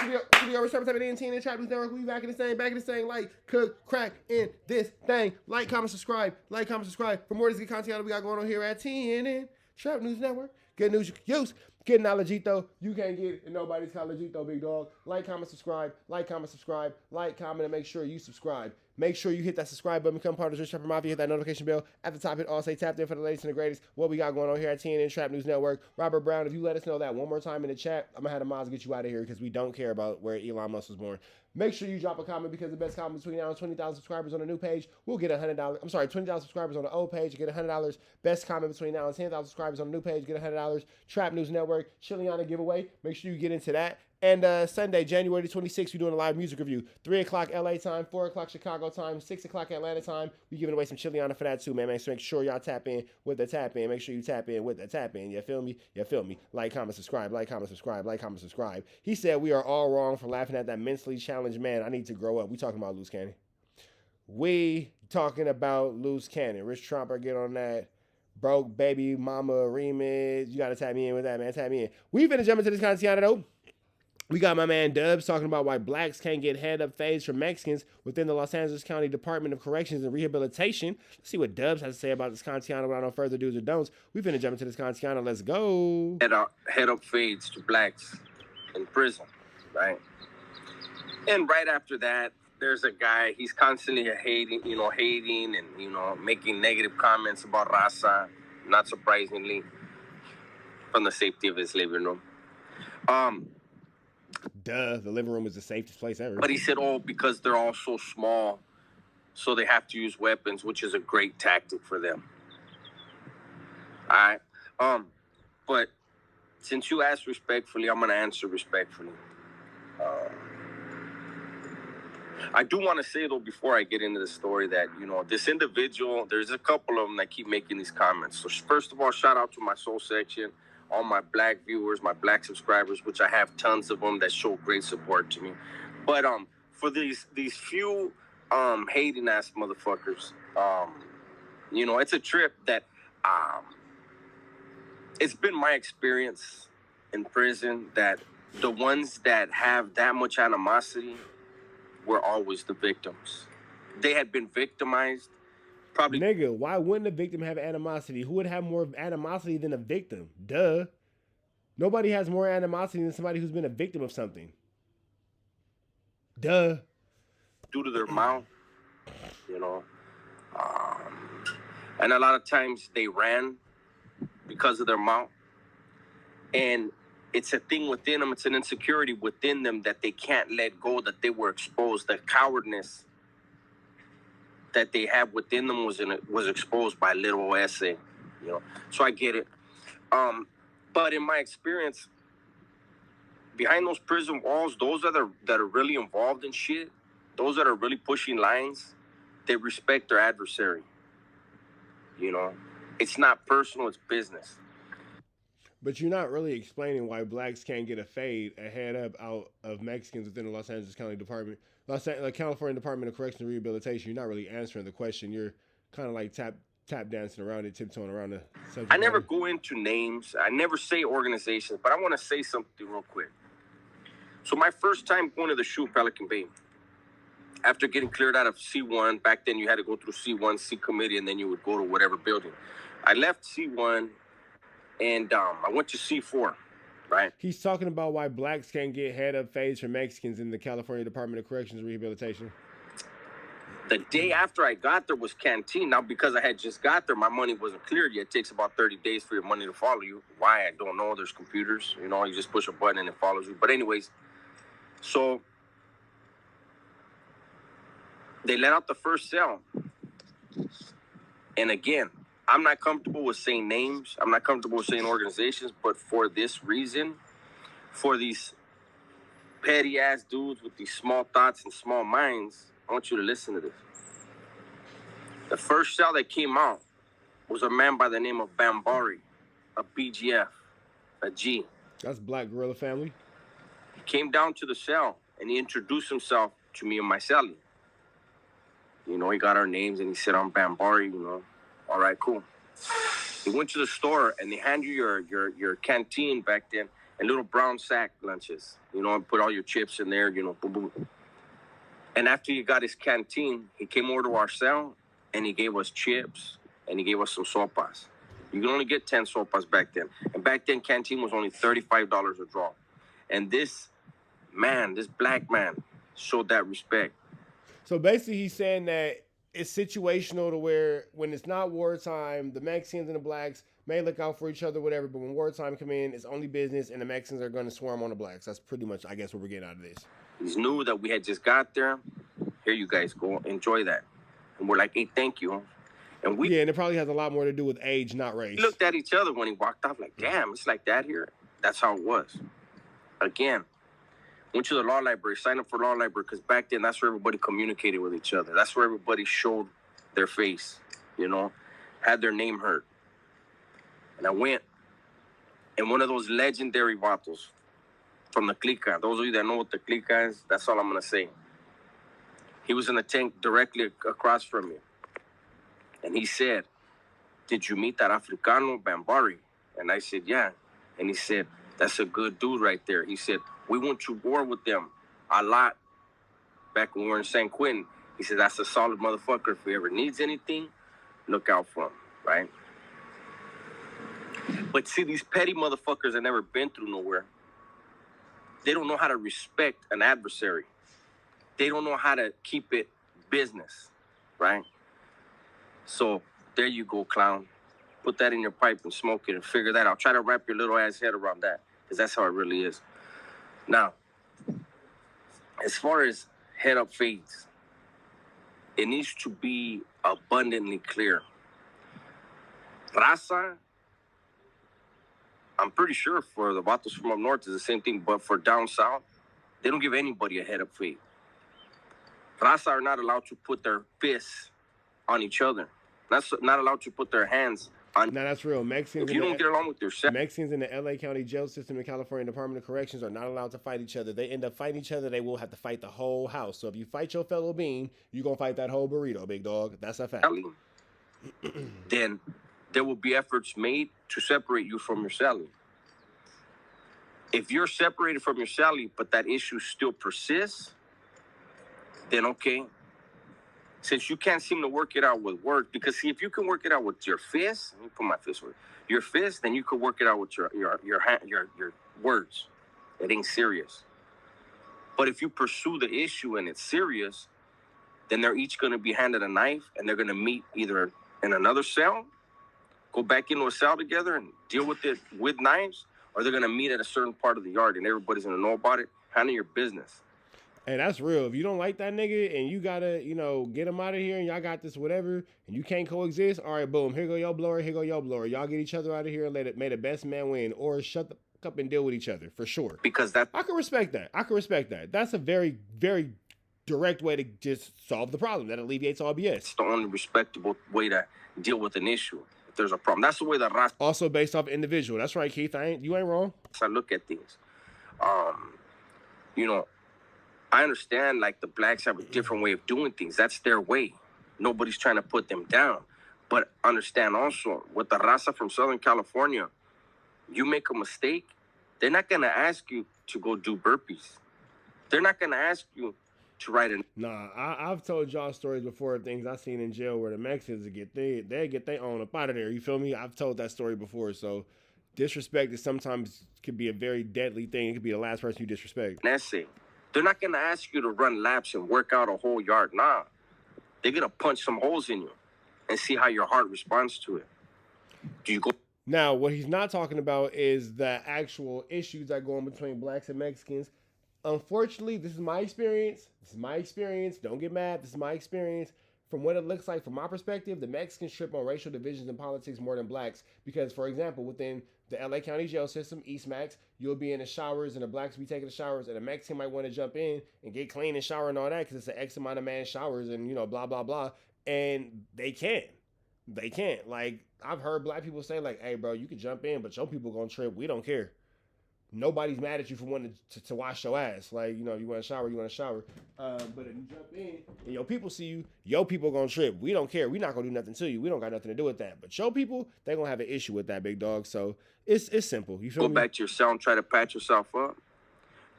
Studio, Reserve, Type it in, Trap News Network. We back in the same, like, cook, crack, in this thing. Like, comment, subscribe. For more of this good content we got going on here at TNN, Trap News Network. Good news you can use. Good knowledgeito. You can't get it in nobody's collegito, big dog. Like, comment, subscribe. Like, comment, and make sure you subscribe. Make sure you hit that subscribe button, become part of the Rich Trapper Mafia, hit that notification bell. At the top, hit all, say tapped in for the latest and the greatest. What we got going on here at TNN Trap News Network. Robert Brown, if you let us know that one more time in the chat, I'm going to have the mods get you out of here because we don't care about where Elon Musk was born. Make sure you drop a comment because the best comment between now and 20,000 subscribers on the new page will get $100. I'm sorry, 20,000 subscribers on the old page, you get $100. Best comment between now and 10,000 subscribers on the new page, get $100. Trap News Network, Chiliana giveaway. Make sure you get into that. And Sunday, January 26th, we're doing a live music review. 3 o'clock LA time, 4 o'clock Chicago time, 6 o'clock Atlanta time. We're giving away some Chiliana for that too, man. So make sure y'all tap in with the tap in. Make sure you tap in with the tap in. You feel me? Like, comment, subscribe. He said we are all wrong for laughing at that mentally challenged man. I need to grow up. We talking about Loose Cannon. Rich Trumper, get on that. Broke Baby Mama remix. You got to tap me in with that, man. Tap me in. We finna jump into this content though. We got my man Dubs talking about why blacks can't get head-up phase from Mexicans within the Los Angeles County Department of Corrections and Rehabilitation. Let's see what Dubs has to say about this content without no further do's or don'ts. We finna jump into this content. Let's go. Head-up fades to blacks in prison, right? And right after that, there's a guy, he's constantly hating and, making negative comments about raza, not surprisingly, from the safety of his living room. The living room is the safest place ever. But he said, because they're all so small, so they have to use weapons, which is a great tactic for them. All right. But since you asked respectfully, I'm going to answer respectfully. I do want to say, though, before I get into the story that, this individual, there's a couple of them that keep making these comments. So first of all, shout out to my soul section, all my black viewers, my black subscribers, which I have tons of them that show great support to me. But for these few hating ass motherfuckers, it's a trip that it's been my experience in prison that the ones that have that much animosity were always the victims. They had been victimized. Probably. Nigga, why wouldn't a victim have animosity? Who would have more animosity than a victim? Duh. Nobody has more animosity than somebody who's been a victim of something. Duh. Due to their mouth, and a lot of times they ran because of their mouth. And it's a thing within them, it's an insecurity within them that they can't let go, that they were exposed, the cowardness that they have within them was exposed by little essay, So I get it. But in my experience, behind those prison walls, those that are really involved in shit, those that are really pushing lines, they respect their adversary. It's not personal, it's business. But you're not really explaining why blacks can't get a fade, a head up out of Mexicans within the Los Angeles County Department, California Department of Corrections and Rehabilitation. You're not really answering the question. You're kind of like tap dancing around it, tiptoeing around the subject. I never go into names. I never say organizations, but I want to say something real quick. So my first time going to the shoot, Pelican Bay, after getting cleared out of C1, back then you had to go through C1, C committee, and then you would go to whatever building. I left C1 and I went to C4, right? He's talking about why blacks can't get head up phase from Mexicans in the California Department of Corrections and Rehabilitation. The day after I got there was canteen. Now, because I had just got there, my money wasn't cleared yet. It takes about 30 days for your money to follow you. Why? I don't know. There's computers. You just push a button and it follows you. But anyways, so they let out the first cell. And again, I'm not comfortable with saying names. I'm not comfortable with saying organizations. But for this reason, for these petty-ass dudes with these small thoughts and small minds, I want you to listen to this. The first cell that came out was a man by the name of Bambari, a BGF, a G. That's Black Gorilla Family. He came down to the cell and he introduced himself to me and my cellie. He got our names and he said, I'm Bambari, All right, cool. He went to the store and they hand you your canteen back then. and little brown sack lunches. You know, and put all your chips in there. You know, boom, boom. And after he got his canteen, he came over to our cell and he gave us chips and he gave us some sopas. You could only get 10 sopas back then. And back then, canteen was only $35 a draw. And this man, this black man, showed that respect. So basically, he's saying that it's situational to where when it's not wartime, the Mexicans and the blacks may look out for each other, whatever. But when wartime come in, it's only business, and the Mexicans are going to swarm on the blacks. That's pretty much, I guess, what we're getting out of this. He knew that we had just got there. Here you guys go. Enjoy that. And we're like, hey, thank you. And we and it probably has a lot more to do with age, not race. We looked at each other when he walked off like, damn, it's like that here. That's how it was. Again, went to the law library, signed up for law library, because back then that's where everybody communicated with each other. That's where everybody showed their face, you know, had their name heard. And I went, and one of those legendary vatos from the Clica, those of you that know what the Clica is, that's all I'm going to say. He was in the tank directly across from me. And he said, did you meet that Africano Bambari? And I said, yeah. And he said, that's a good dude right there. He said, we went to war with them a lot back when we were in San Quentin. He said, that's a solid motherfucker. If he ever needs anything, look out for him, right? But see, these petty motherfuckers that never been through nowhere, they don't know how to respect an adversary. They don't know how to keep it business, right? So there you go, clown. Put that in your pipe and smoke it and figure that out. Try to wrap your little ass head around that, because that's how it really is. Now, as far as head up fades, it needs to be abundantly clear. Raza, I'm pretty sure for the vatos from up north is the same thing, but for down south, they don't give anybody a head up fade. Raza are not allowed to put their fists on each other. That's not allowed to put their hands on. Now that's real. Mexicans. If you don't get along with yourself, Mexicans in the LA County jail system and California Department of Corrections are not allowed to fight each other. They end up fighting each other. They will have to fight the whole house. So if you fight your fellow being, you're gonna fight that whole burrito, big dog. That's a fact. Then there will be efforts made to separate you from your cellie. If you're separated from your cellie, but that issue still persists, then okay. Since you can't seem to work it out with words, because see, if you can work it out with your fist, let me put my fist with your fist, then you could work it out with your words. It ain't serious. But if you pursue the issue and it's serious, then they're each going to be handed a knife, and they're going to meet either in another cell, go back into a cell together and deal with it with knives, or they're going to meet at a certain part of the yard and everybody's going to know about it. Handle your business. Hey, that's real. If you don't like that nigga and you gotta, get him out of here and y'all got this whatever and you can't coexist, all right, boom, here go your blower, here go your blower. Y'all get each other out of here and may the best man win, or shut the fuck up and deal with each other, for sure. Because I can respect that. That's a very, very direct way to just solve the problem. That alleviates all BS. It's the only respectable way to deal with an issue. If there's a problem, that's the way that Ras. Also based off individual. That's right, Keith. You ain't wrong. I look at things. I understand, like, the blacks have a different way of doing things. That's their way. Nobody's trying to put them down. But understand also, with the raza from Southern California, you make a mistake, they're not going to ask you to go do burpees. They're not going to ask you to write a... Nah, I've told y'all stories before of things I've seen in jail where the Mexicans get their own up out of there. You feel me? I've told that story before. So disrespect is sometimes could be a very deadly thing. It could be the last person you disrespect. An essay. They're not going to ask you to run laps and work out a whole yard. Nah. They're going to punch some holes in you and see how your heart responds to it. Do you go... Now, what he's not talking about is the actual issues that go on between blacks and Mexicans. Unfortunately, this is my experience. Don't get mad. This is my experience. From what it looks like, from my perspective, the Mexicans trip on racial divisions in politics more than blacks. Because, for example, within the LA County jail system, East Max, you'll be in the showers and the blacks will be taking the showers, and the Mexican might want to jump in and get clean and shower and all that because it's an X amount of man showers and, blah, blah, blah. And they can't. Like, I've heard black people say, like, hey, bro, you can jump in, but your people going to trip. We don't care. nobody's mad at you for wanting to wash your ass. Like, you know, you want to shower, you want to shower. But if you jump in and your people see you, your people gonna trip. We don't care. We not gonna do nothing to you. We don't got nothing to do with that. But your people, they gonna have an issue with that, big dog. So it's simple. You feel me? Go back to your cell and try to patch yourself up.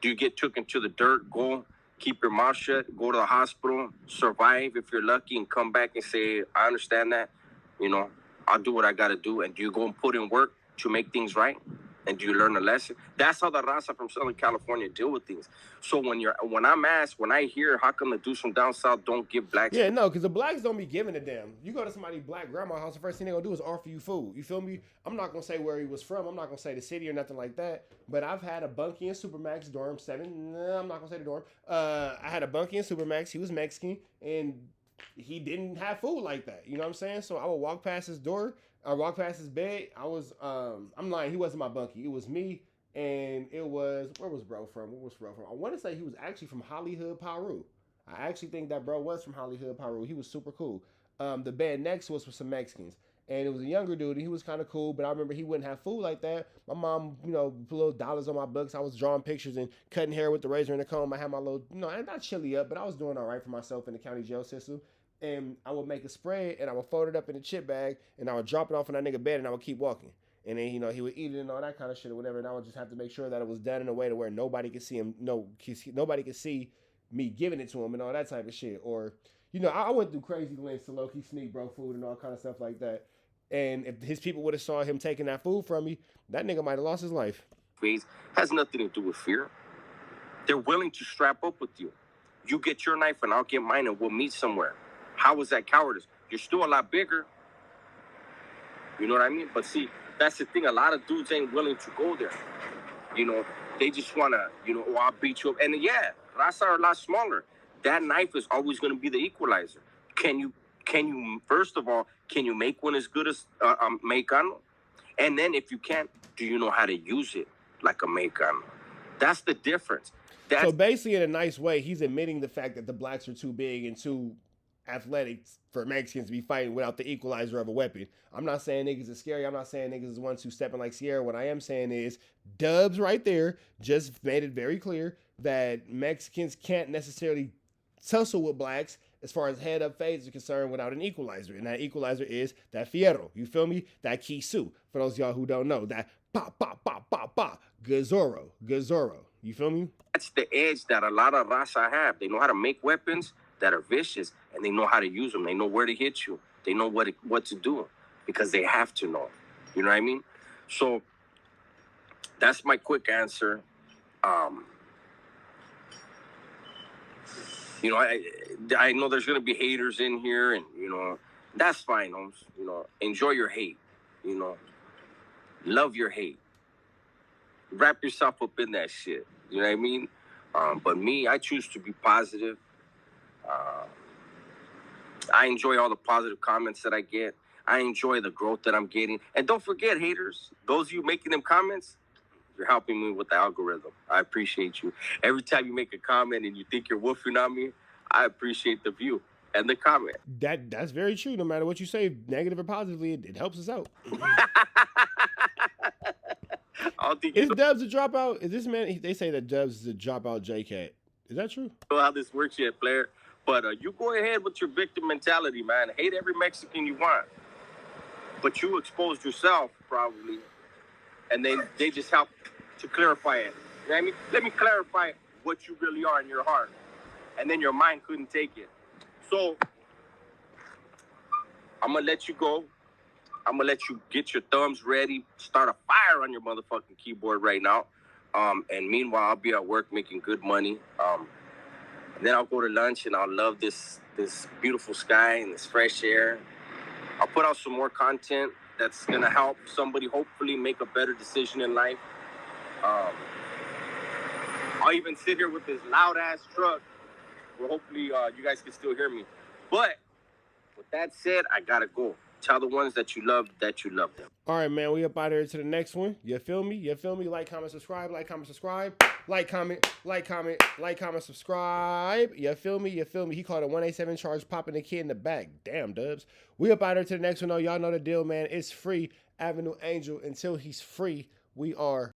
Do you get taken to the dirt? Go, keep your mouth shut, go to the hospital, survive if you're lucky, and come back and say, I understand that. You know, I'll do what I got to do. And do you go and put in work to make things right? And do you learn a lesson? That's how the raza from Southern California deal with things. So when I'm asked, when I hear how come the dudes from down south don't give blacks... Yeah, no, because the blacks don't be giving a damn. You go to somebody's black grandma's house, the first thing they gonna do is offer you food. You feel me? I'm not gonna say where he was from. I'm not gonna say the city or nothing like that. But I've had a bunkie in Supermax dorm 7. I'm not gonna say the dorm. I had a bunkie in Supermax. He was Mexican and he didn't have food like that. You know what I'm saying? So I would walk past his door. I walked past his bed. I was, I'm lying. He wasn't my bunkie. It was me, and it was, where was bro from? Where was bro from? I want to say he was actually from Hollywood, Peru. I actually think that bro was from Hollywood, Peru. He was super cool. The bed next to us was some Mexicans, and it was a younger dude, and he was kind of cool, but I remember he wouldn't have food like that. My mom, you know, put little dollars on my books. I was drawing pictures and cutting hair with the razor and the comb. I had my little, you know, not chilly up, but I was doing all right for myself in the county jail system. And I would make a spread, and I would fold it up in a chip bag, and I would drop it off on that nigga bed, and I would keep walking. And then, you know, he would eat it and all that kind of shit or whatever, and I would just have to make sure that it was done in a way to where nobody could see him, nobody could see me giving it to him and all that type of shit. Or, you know, I went through crazy lengths to low-key sneak bro food and all kind of stuff like that. And if his people would have saw him taking that food from me, that nigga might have lost his life. Has nothing to do with fear. They're willing to strap up with you. You get your knife and I'll get mine and we'll meet somewhere. How was that cowardice? You're still a lot bigger. You know what I mean? But see, that's the thing. A lot of dudes ain't willing to go there. You know, they just want to, you know, oh, I'll beat you up. And yeah, raza are a lot smaller. That knife is always going to be the equalizer. Can you, first of all, can you make one as good as Mexicano? And then if you can't, do you know how to use it like a Mexicano? That's the difference. So basically, in a nice way, he's admitting the fact that the blacks are too big and too athletic for Mexicans to be fighting without the equalizer of a weapon. I'm not saying niggas is scary. I'm not saying niggas is ones who stepping like Sierra. What I am saying is Dubs right there just made it very clear that Mexicans can't necessarily tussle with blacks as far as head up fades are concerned without an equalizer. And that equalizer is that fierro. You feel me? That kisu. For those of y'all who don't know, that pa pa pa pa pa. Gazoro. You feel me? That's the edge that a lot of raza have. They know how to make weapons that are vicious, and they know how to use them. They know where to hit you. They know what to do because they have to know. You know what I mean? So that's my quick answer. You know, I know there's gonna be haters in here, and you know that's fine, Holmes. You know, enjoy your hate. You know, love your hate. Wrap yourself up in that shit. You know what I mean? But me, I choose to be positive. I enjoy all the positive comments that I get. I enjoy the growth that I'm getting. And don't forget, haters, those of you making them comments, you're helping me with the algorithm. I appreciate you. Every time you make a comment and you think you're woofing on me, I appreciate the view and the comment. That's very true. No matter what you say, negative or positively, it helps us out. Is Dubs a dropout? Is this man? They say that Dubs is a dropout J-Cat. Is that true? I don't know how this works yet, player. But you go ahead with your victim mentality, man. Hate every Mexican you want. But you exposed yourself, probably. And then they just help to clarify it. You know what I mean? Let me clarify what you really are in your heart. And then your mind couldn't take it. So, I'm going to let you go. I'm going to let you get your thumbs ready. Start a fire on your motherfucking keyboard right now. And meanwhile, I'll be at work making good money. Then I'll go to lunch and I'll love this beautiful sky and this fresh air. I'll put out some more content that's going to help somebody hopefully make a better decision in life. I'll even sit here with this loud-ass truck where hopefully you guys can still hear me. But with that said, I got to go. Tell the ones that you love them. All right, man. We up out here to the next one. You feel me? Like, comment, subscribe. Like, comment, subscribe. Like, comment, subscribe. You feel me? He called a 187 charge, popping the kid in the back. Damn, Dubs. We up out here to the next one, though. Y'all know the deal, man. It's free. Avenue Angel. Until he's free, we are